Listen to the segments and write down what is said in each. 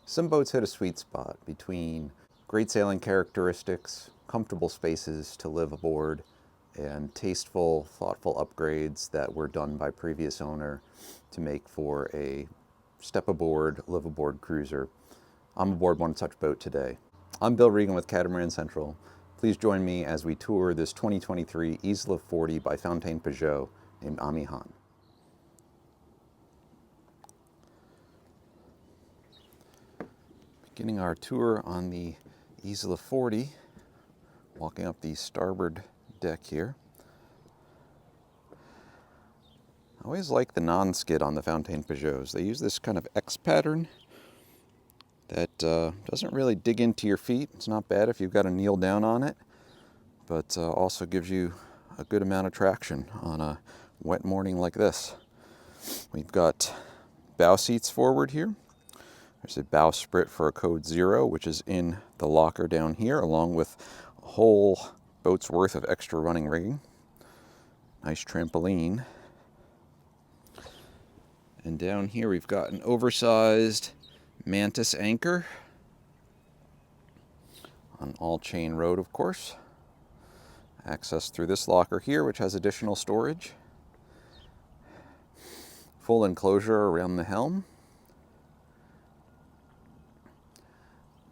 Some boats hit a sweet spot between great sailing characteristics, comfortable spaces to live aboard, and tasteful, thoughtful upgrades that were done by previous owner to make for a step aboard, live aboard cruiser. I'm aboard one such boat today. I'm Bill Regan with Catamaran Central. Please join me as we tour this 2023 Isla 40 by Fountaine Pajot named Amihan. Beginning our tour on the Isla 40, walking up the starboard deck here. I always like the non-skid on the Fountaine Pajots. They use this kind of X pattern that doesn't really dig into your feet. It's not bad if you've got to kneel down on it, but also gives you a good amount of traction on a wet morning like this. We've got bow seats forward here. There's a bowsprit for a code 0, which is in the locker down here, along with a whole boat's worth of extra running rigging. Nice trampoline. And down here we've got an oversized mantis anchor on all-chain rode, of course. Access through this locker here, which has additional storage. Full enclosure around the helm.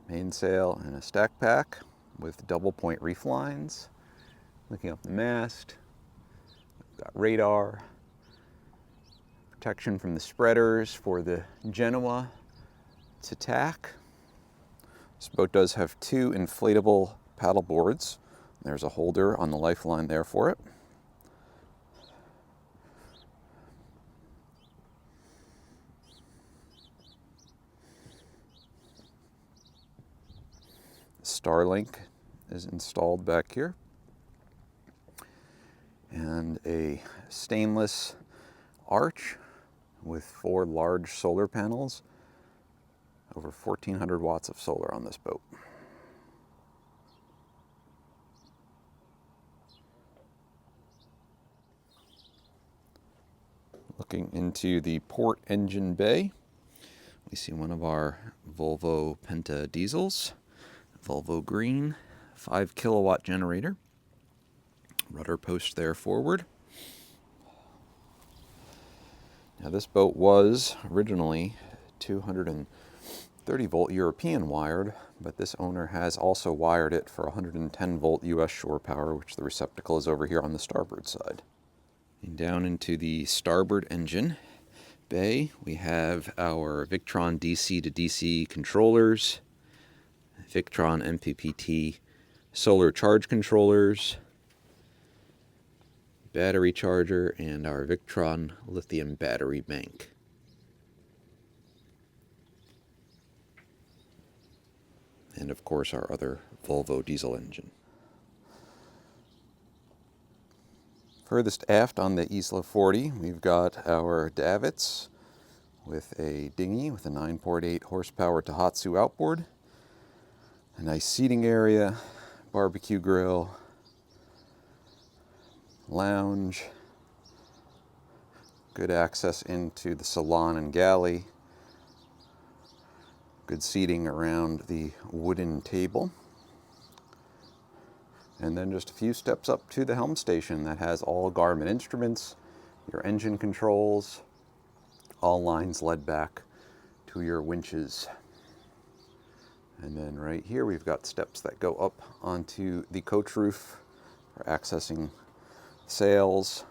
Mainsail and a stack pack with double point reef lines. Looking up the mast. We've got radar. Protection from the spreaders for the Genoa to tack. This boat does have 2 inflatable paddle boards. There's a holder on the lifeline there for it. Starlink is installed back here, and a stainless arch with 4 large solar panels, over 1,400 watts of solar on this boat. Looking into the port engine bay, we see one of our Volvo Penta diesels. Volvo green, 5 kilowatt generator. Rudder post there forward. Now this boat was originally 230 volt European wired, but this owner has also wired it for 110 volt US shore power, which the receptacle is over here on the starboard side. And down into the starboard engine bay, we have our Victron DC to DC controllers, Victron MPPT solar charge controllers, battery charger, and our Victron lithium battery bank. And of course our other Volvo diesel engine. Furthest aft on the Isla 40, we've got our davits with a dinghy with a 9.8 horsepower Tohatsu outboard. A nice seating area, barbecue grill, lounge, good access into the salon and galley, good seating around the wooden table, and then just a few steps up to the helm station that has all Garmin instruments, your engine controls, all lines led back to your winches. And then right here we've got steps that go up onto the coach roof for accessing sails.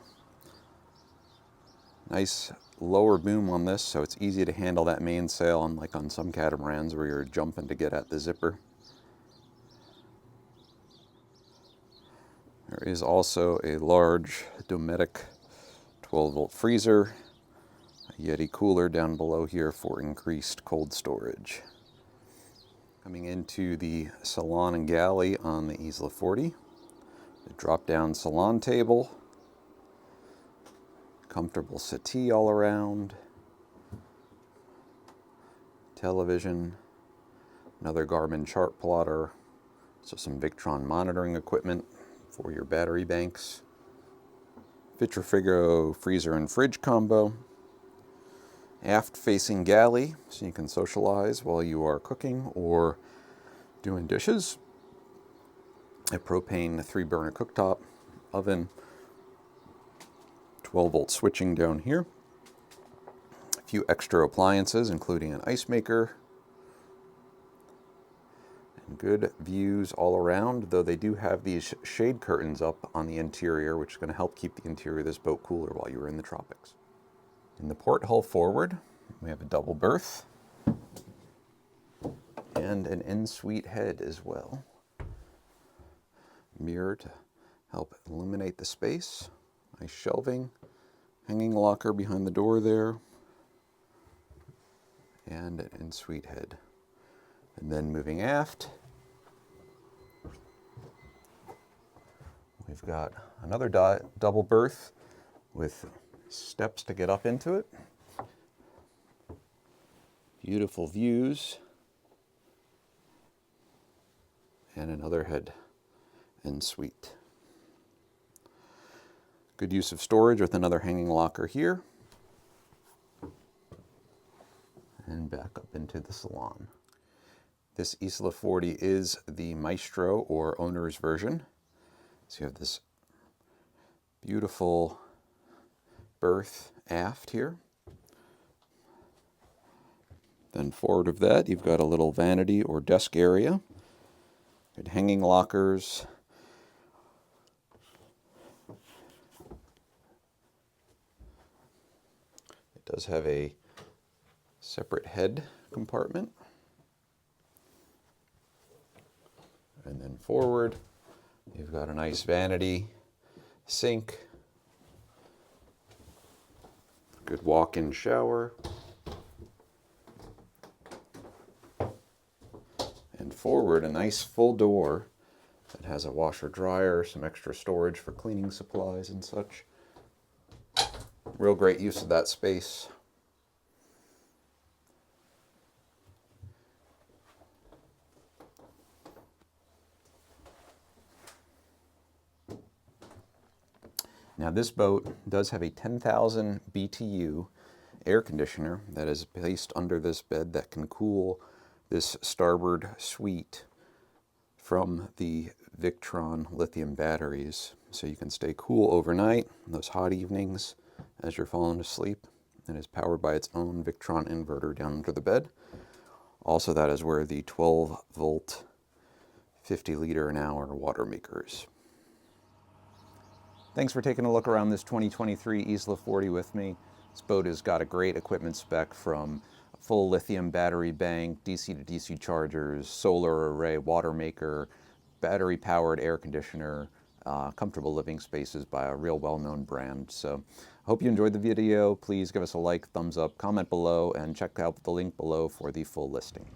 Nice lower boom on this, so it's easy to handle that mainsail, unlike on some catamarans where you're jumping to get at the zipper. There is also a large Dometic 12 volt freezer, a Yeti cooler down below here for increased cold storage. Coming into the salon and galley on the Isla 40, the drop-down salon table, comfortable settee all around, television, another Garmin chart plotter, so some Victron monitoring equipment for your battery banks, Vitrafigo freezer and fridge combo, aft-facing galley, so you can socialize while you are cooking or doing dishes. A propane 3-burner cooktop, oven, 12-volt switching down here. A few extra appliances, including an ice maker. And good views all around, though they do have these shade curtains up on the interior, which is going to help keep the interior of this boat cooler while you're in the tropics. In the porthull forward, we have a double berth and an en-suite head as well. Mirror to help illuminate the space. Nice shelving, hanging locker behind the door there, and an en-suite head. And then moving aft, we've got another double berth with steps to get up into it. Beautiful views. And another head en-suite. Good use of storage with another hanging locker here. And back up into the salon. This Isla 40 is the Maestro or owner's version. So you have this beautiful berth aft here. Then forward of that, you've got a little vanity or desk area. Good hanging lockers. It does have a separate head compartment. And then forward, you've got a nice vanity, sink, good walk-in shower, and forward a nice full door that has a washer dryer, some extra storage for cleaning supplies and such. Real great use of that space. Now this boat does have a 10,000 BTU air conditioner that is placed under this bed that can cool this starboard suite from the Victron lithium batteries. So you can stay cool overnight, those hot evenings as you're falling asleep. It is powered by its own Victron inverter down under the bed. Also, that is where the 12-volt, 50-liter-an-hour water maker is. Thanks for taking a look around this 2023 Isla 40 with me. This boat has got a great equipment spec from a full lithium battery bank, DC to DC chargers, solar array, water maker, battery-powered air conditioner, comfortable living spaces by a real well-known brand. So I hope you enjoyed the video. Please give us a like, thumbs up, comment below, and check out the link below for the full listing.